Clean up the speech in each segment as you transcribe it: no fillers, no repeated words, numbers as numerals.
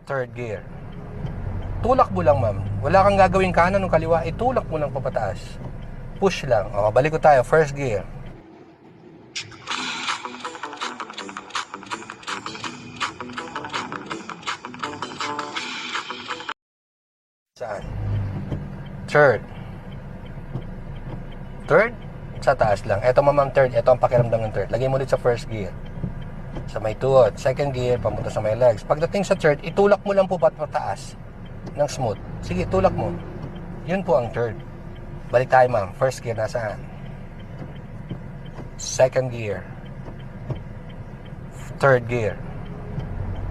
third gear. Tulak mo lang, ma'am. Wala kang gagawin kanan o kaliwa, itulak mo lang papataas. Push lang. O, balik ko tayo, first gear. Saan? Third. Third? Sa taas lang. Ito, ma'am, third. Ito ang pakiramdam ng third. Lagay mo ulit sa first gear. Sa may tuhod. Second gear, pamunta sa may legs. Pagdating sa third, itulak mo lang po pataas ng smooth. Sige, tulak mo. Yun po ang third. Balik tayo, ma'am. First gear, nasaan? Second gear. Third gear.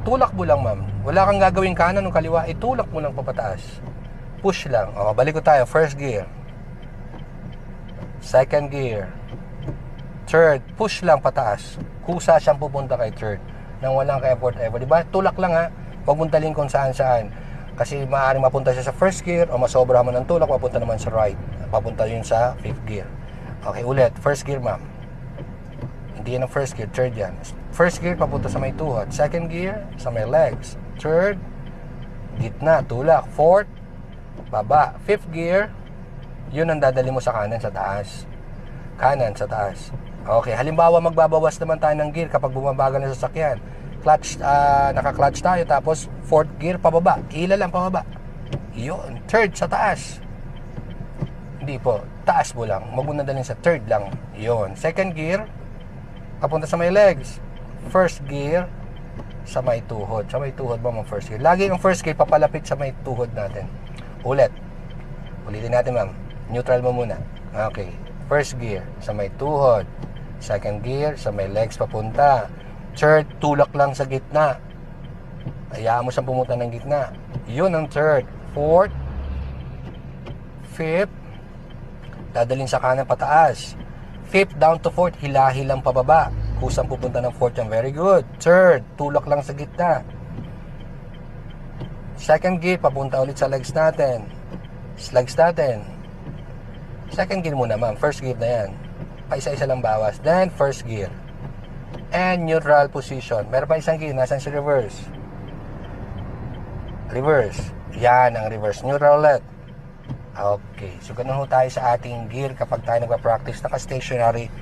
Tulak mo lang, ma'am. Wala kang gagawin kanan o kaliwa, itulak mo lang papataas. Push lang. O, balik ko tayo. First gear. Second gear. Third, push lang pataas. Kusa siyang pupunta kay third nang walang ka-effort ever. Diba? Tulak lang ha. Huwag mong talin kung saan-saan. Kasi maaaring mapunta siya sa first gear o masobra mo ng tulak, mapunta naman sa right. Papunta yun sa fifth gear. Okay, ulit. First gear, ma'am. Hindi yan ang first gear. Third yan. First gear, papunta sa may tuhod. Second gear, sa may legs. Third, gitna, tulak. Fourth, baba. Fifth gear, yun ang dadali mo sa kanan, sa taas. Kanan, sa taas. Okay, halimbawa magbabawas naman tayo ng gear kapag bumabagal na sasakyan. Clutch, naka-clutch tayo, tapos fourth gear, pababa. Hila lang, pababa. Yun. Third, sa taas. Hindi po. Taas mo lang. Huwag mo nadalhin sa third lang. Yun. Second gear, papunta sa may legs. First gear, sa may tuhod. Sa may tuhod mo ang first gear. Lagi ang first gear papalapit sa may tuhod natin. Ulit. Ulitin natin, ma'am. Neutral mo muna. Okay. First gear, sa may tuhod. Second gear, sa may legs papunta. Third, tulak lang sa gitna. Hayaan mo siyang pumunta ng gitna. Yun ang third. Fourth, fifth, dadalhin sa kanan pataas. Fifth, down to fourth, hilahilang pababa. Kusang pupunta ng fourth yan. Very good. Third, tulak lang sa gitna. Second gear, papunta ulit sa legs natin. Legs natin. Second gear muna, ma'am. First gear na yan. Paisa-isa lang bawas. Then, first gear. And neutral position. Meron pa isang gear. Nasaan si reverse? Reverse. Yan ang reverse. Neutral ulit. Okay. So, ganun ho tayo sa ating gear kapag tayo nagpa-practice. Naka-stationary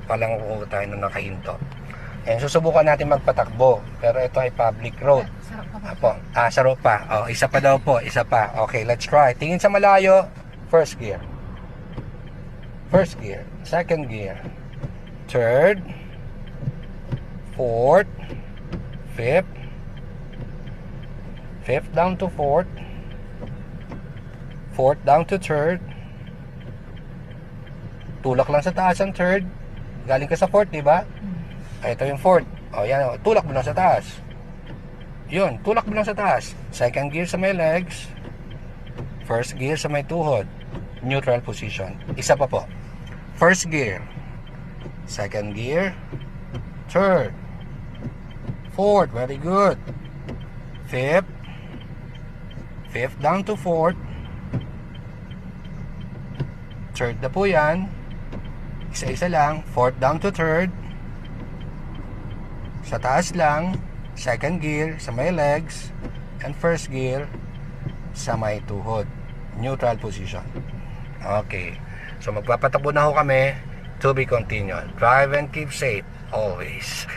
pa lang ho tayo nung nakahinto. And susubukan natin magpatakbo. Pero ito ay public road. Apo. Sarap pa. Oh, isa pa daw po. Isa pa. Okay, let's try. Tingin sa malayo. First gear. First gear. Second gear. Third. Fourth, fifth, fifth down to fourth, fourth down to third, tulak lang sa taas ang third, galing ka sa fourth, diba? Ito yung fourth, o yan, tulak mo lang sa taas, yun, tulak mo lang sa taas. Second gear sa may legs, first gear sa may tuhod, neutral position. Isa pa po, first gear, second gear, third, fourth, very good. Fifth, fifth down to fourth. Third na po yan. Isa-isa lang. Fourth down to third. Sa taas lang. Second gear sa may legs. And first gear sa may tuhod. Neutral position. Okay. So magpapatakbo na ho kami. To be continued. Drive and keep safe always.